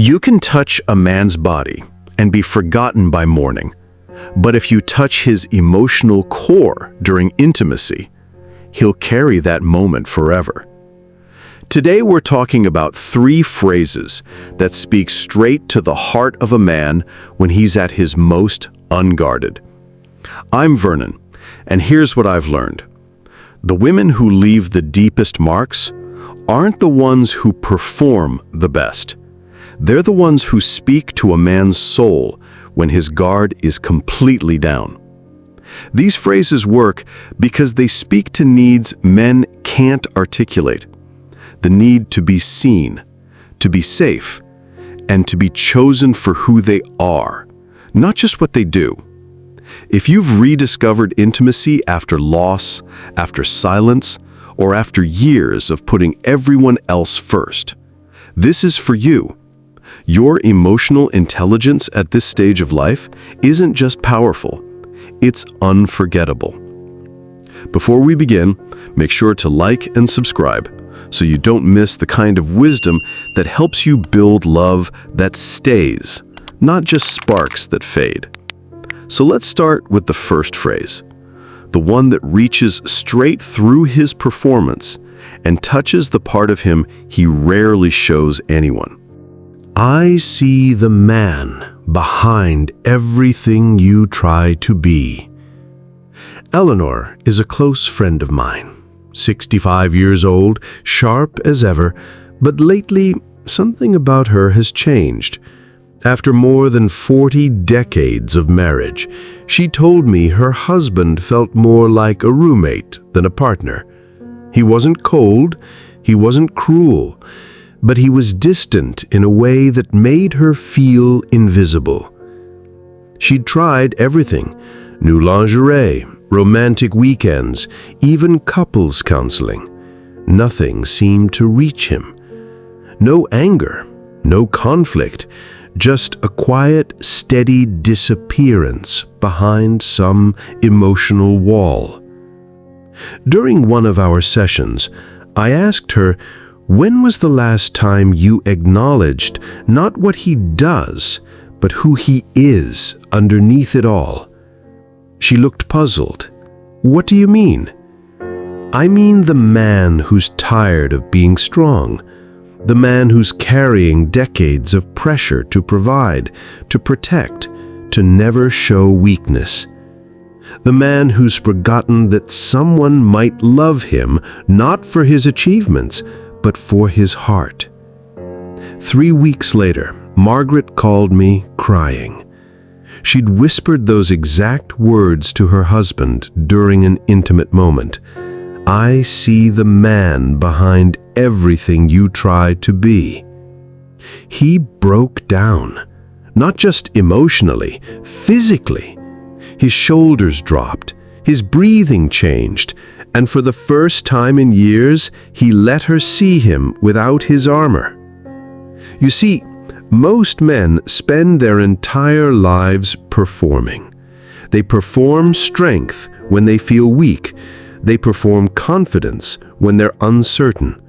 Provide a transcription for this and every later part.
You can touch a man's body and be forgotten by morning, but if you touch his emotional core during intimacy, he'll carry that moment forever. Today we're talking about 3 phrases that speak straight to the heart of a man when he's at his most unguarded. I'm Vernon, and here's what I've learned. The women who leave the deepest marks aren't the ones who perform the best. They're the ones who speak to a man's soul when his guard is completely down. These phrases work because they speak to needs men can't articulate. The need to be seen, to be safe, and to be chosen for who they are, not just what they do. If you've rediscovered intimacy after loss, after silence, or after years of putting everyone else first, this is for you. Your emotional intelligence at this stage of life isn't just powerful, it's unforgettable. Before we begin, make sure to like and subscribe so you don't miss the kind of wisdom that helps you build love that stays, not just sparks that fade. So let's start with the first phrase, the one that reaches straight through his performance and touches the part of him he rarely shows anyone. I see the man behind everything you try to be. Eleanor is a close friend of mine. 65 years old, sharp as ever, but lately something about her has changed. After more than 40 decades of marriage, she told me her husband felt more like a roommate than a partner. He wasn't cold, he wasn't cruel, but he was distant in a way that made her feel invisible. She'd tried everything: new lingerie, romantic weekends, even couples counseling. Nothing seemed to reach him. No anger, no conflict, just a quiet, steady disappearance behind some emotional wall. During one of our sessions, I asked her, when was the last time you acknowledged not what he does, but who he is underneath it all? She looked puzzled. What do you mean? I mean the man who's tired of being strong, the man who's carrying decades of pressure to provide, to protect, to never show weakness. The man who's forgotten that someone might love him not for his achievements, but for his heart. 3 weeks later, Margaret called me crying. She'd whispered those exact words to her husband during an intimate moment. I see the man behind everything you try to be. He broke down, not just emotionally, physically. His shoulders dropped, his breathing changed, and for the first time in years, he let her see him without his armor. You see, most men spend their entire lives performing. They perform strength when they feel weak. They perform confidence when they're uncertain.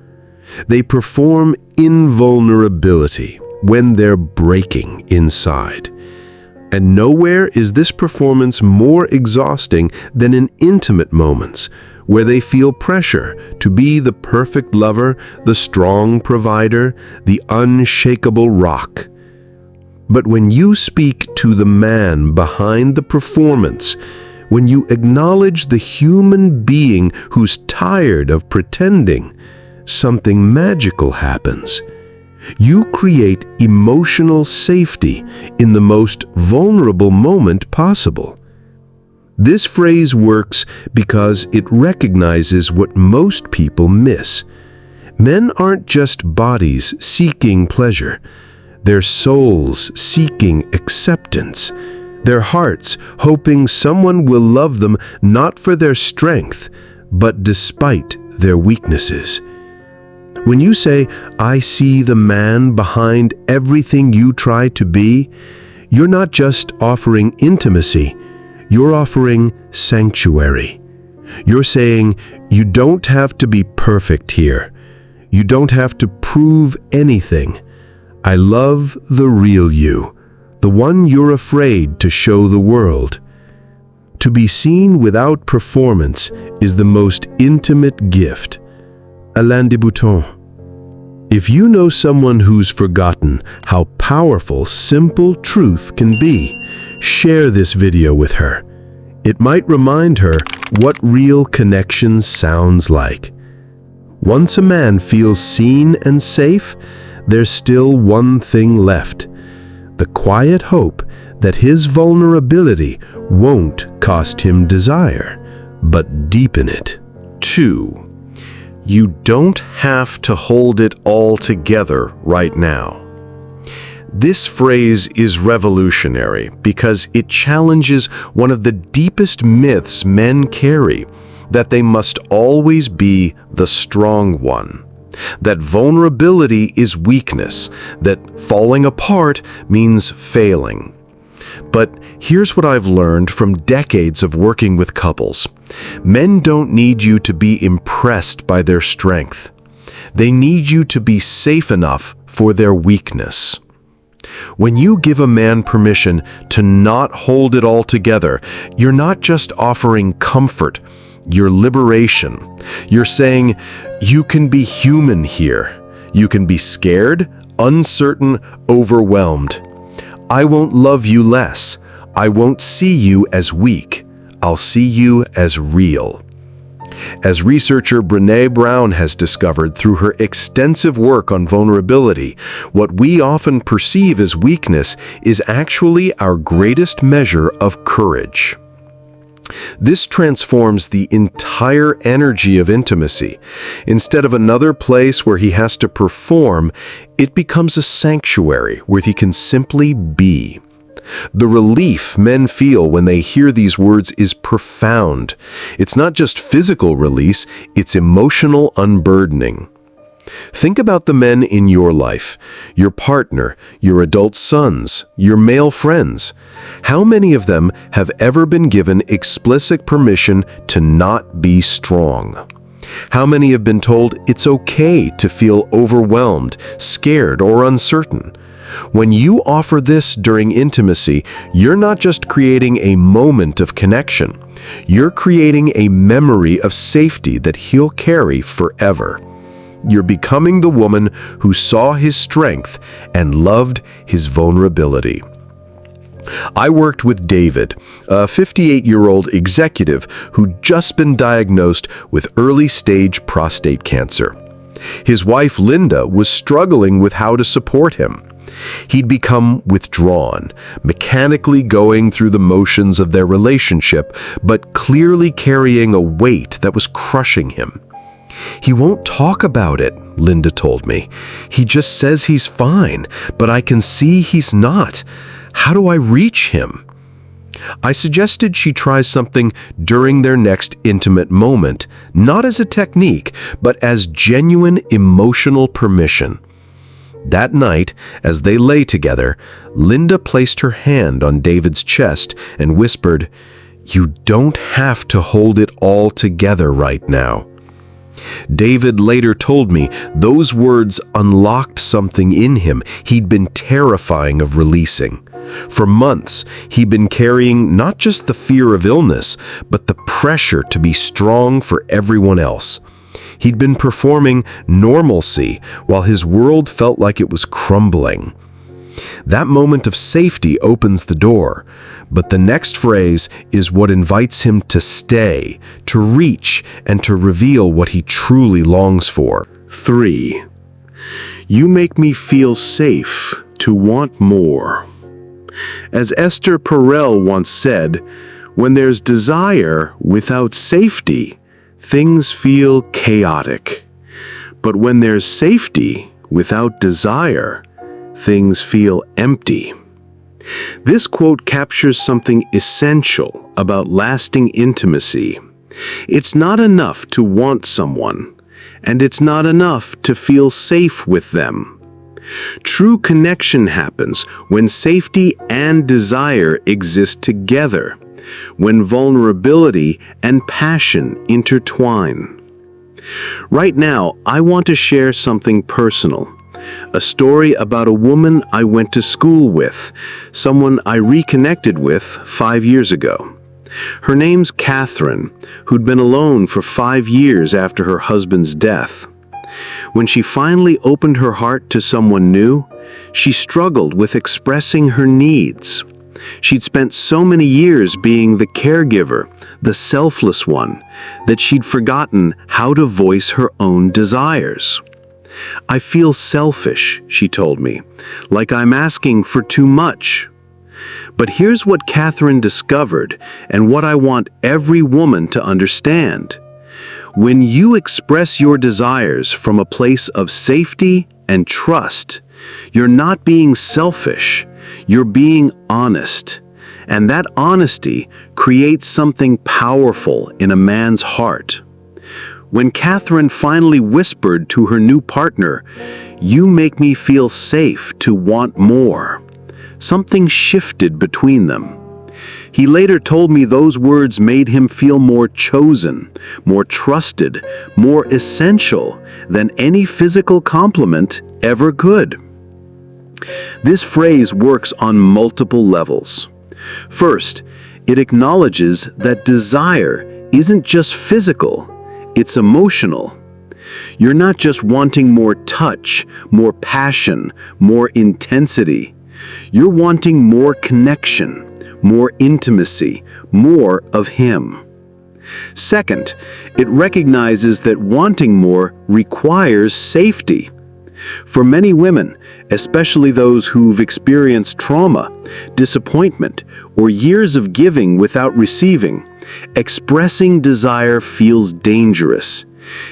They perform invulnerability when they're breaking inside. And nowhere is this performance more exhausting than in intimate moments, where they feel pressure to be the perfect lover, the strong provider, the unshakable rock. But when you speak to the man behind the performance, when you acknowledge the human being who's tired of pretending, something magical happens. You create emotional safety in the most vulnerable moment possible. This phrase works because it recognizes what most people miss. Men aren't just bodies seeking pleasure. They're souls seeking acceptance. Their hearts hoping someone will love them not for their strength, but despite their weaknesses. When you say, I see the man behind everything you try to be, you're not just offering intimacy, you're offering sanctuary. You're saying, you don't have to be perfect here. You don't have to prove anything. I love the real you, the one you're afraid to show the world. To be seen without performance is the most intimate gift. Alain de Botton. If you know someone who's forgotten how powerful simple truth can be, share this video with her. It might remind her what real connection sounds like. Once a man feels seen and safe, there's still one thing left: the quiet hope that his vulnerability won't cost him desire, but deepen it. 2. You don't have to hold it all together right now. This phrase is revolutionary because it challenges one of the deepest myths men carry, that they must always be the strong one, that vulnerability is weakness, that falling apart means failing. But here's what I've learned from decades of working with couples. Men don't need you to be impressed by their strength. They need you to be safe enough for their weakness. When you give a man permission to not hold it all together, you're not just offering comfort, you're liberation. You're saying, you can be human here. You can be scared, uncertain, overwhelmed. I won't love you less. I won't see you as weak. I'll see you as real. As researcher Brené Brown has discovered through her extensive work on vulnerability, what we often perceive as weakness is actually our greatest measure of courage. This transforms the entire energy of intimacy. Instead of another place where he has to perform, it becomes a sanctuary where he can simply be. The relief men feel when they hear these words is profound. It's not just physical release, it's emotional unburdening. Think about the men in your life, your partner, your adult sons, your male friends. How many of them have ever been given explicit permission to not be strong? How many have been told it's okay to feel overwhelmed, scared, or uncertain? When you offer this during intimacy, you're not just creating a moment of connection. You're creating a memory of safety that he'll carry forever. You're becoming the woman who saw his strength and loved his vulnerability. I worked with David, a 58-year-old executive who'd just been diagnosed with early-stage prostate cancer. His wife, Linda, was struggling with how to support him. He'd become withdrawn, mechanically going through the motions of their relationship, but clearly carrying a weight that was crushing him. He won't talk about it, Linda told me. He just says he's fine, but I can see he's not. How do I reach him? I suggested she try something during their next intimate moment, not as a technique, but as genuine emotional permission. That night, as they lay together, Linda placed her hand on David's chest and whispered, "You don't have to hold it all together right now." David later told me those words unlocked something in him he'd been terrifying of releasing. For months, he'd been carrying not just the fear of illness, but the pressure to be strong for everyone else. He'd been performing normalcy while his world felt like it was crumbling. That moment of safety opens the door, but the next phrase is what invites him to stay, to reach, and to reveal what he truly longs for. 3. You make me feel safe to want more. As Esther Perel once said, when there's desire without safety, things feel chaotic. But when there's safety without desire, things feel empty. This quote captures something essential about lasting intimacy. It's not enough to want someone, and it's not enough to feel safe with them. True connection happens when safety and desire exist together, when vulnerability and passion intertwine. Right now, I want to share something personal. A story about a woman I went to school with, someone I reconnected with 5 years ago. Her name's Catherine, who'd been alone for 5 years after her husband's death. When she finally opened her heart to someone new, she struggled with expressing her needs. She'd spent so many years being the caregiver, the selfless one, that she'd forgotten how to voice her own desires. "I feel selfish," she told me, "like I'm asking for too much." But here's what Catherine discovered, and what I want every woman to understand. When you express your desires from a place of safety and trust, you're not being selfish, you're being honest. And that honesty creates something powerful in a man's heart. When Catherine finally whispered to her new partner, "You make me feel safe to want more," something shifted between them. He later told me those words made him feel more chosen, more trusted, more essential than any physical compliment ever could. This phrase works on multiple levels. First, it acknowledges that desire isn't just physical, it's emotional. You're not just wanting more touch, more passion, more intensity. You're wanting more connection, more intimacy, more of him. Second, it recognizes that wanting more requires safety. For many women, especially those who've experienced trauma, disappointment, or years of giving without receiving, expressing desire feels dangerous.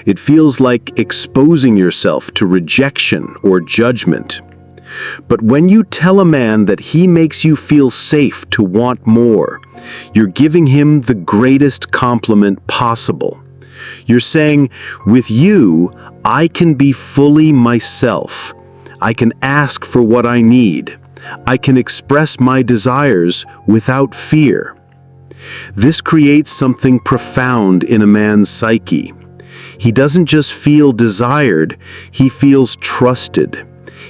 It feels like exposing yourself to rejection or judgment. But when you tell a man that he makes you feel safe to want more, you're giving him the greatest compliment possible. You're saying, "With you, I can be fully myself. I can ask for what I need. I can express my desires without fear." This creates something profound in a man's psyche. He doesn't just feel desired, he feels trusted.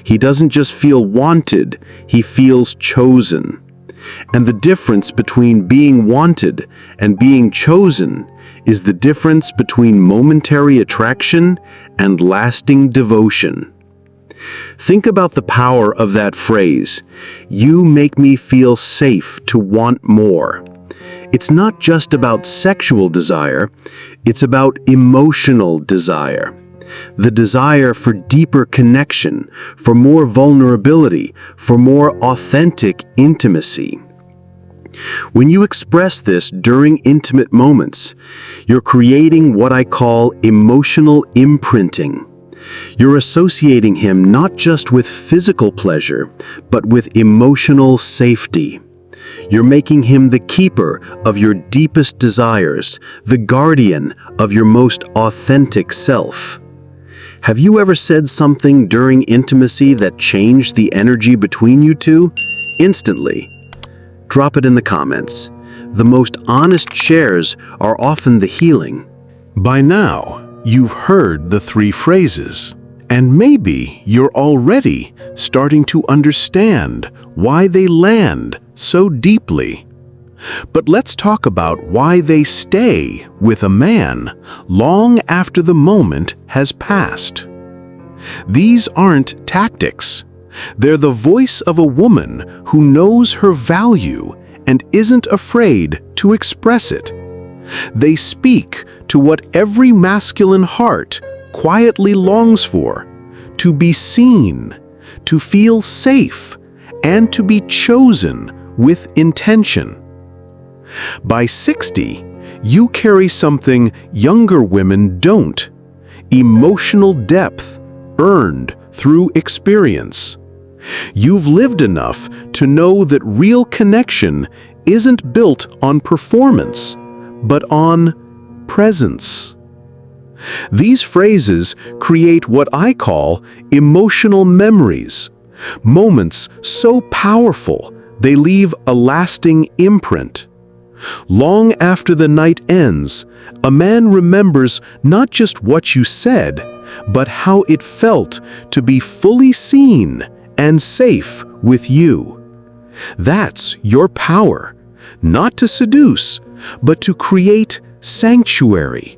He doesn't just feel wanted, he feels chosen. And the difference between being wanted and being chosen is the difference between momentary attraction and lasting devotion. Think about the power of that phrase, "You make me feel safe to want more." It's not just about sexual desire, it's about emotional desire. The desire for deeper connection, for more vulnerability, for more authentic intimacy. When you express this during intimate moments, you're creating what I call emotional imprinting. You're associating him not just with physical pleasure, but with emotional safety. You're making him the keeper of your deepest desires, the guardian of your most authentic self. Have you ever said something during intimacy that changed the energy between you two? Instantly. Drop it in the comments. The most honest shares are often the healing. By now, you've heard the 3 phrases, and maybe you're already starting to understand why they land so deeply. But let's talk about why they stay with a man long after the moment has passed. These aren't tactics. They're the voice of a woman who knows her value and isn't afraid to express it. They speak to what every masculine heart quietly longs for: to be seen, to feel safe, and to be chosen with intention. By 60, you carry something younger women don't: emotional depth earned through experience. You've lived enough to know that real connection isn't built on performance, but on presence. These phrases create what I call emotional memories, moments so powerful they leave a lasting imprint. Long after the night ends, a man remembers not just what you said, but how it felt to be fully seen and safe with you. That's your power, not to seduce, but to create sanctuary,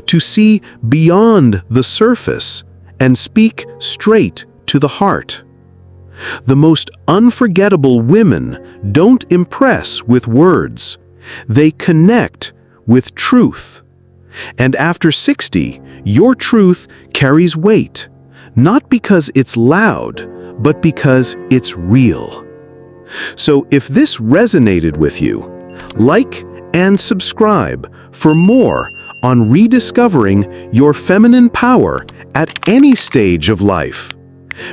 to see beyond the surface and speak straight to the heart. The most unforgettable women don't impress with words. They connect with truth. And after 60, your truth carries weight, not because it's loud, but because it's real. So if this resonated with you, like and subscribe for more on rediscovering your feminine power at any stage of life.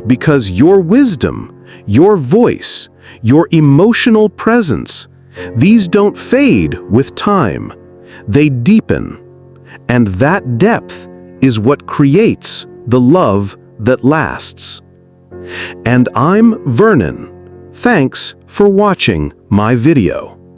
Because your wisdom, your voice, your emotional presence, these don't fade with time. They deepen. And that depth is what creates the love that lasts. And I'm Vernon. Thanks for watching my video.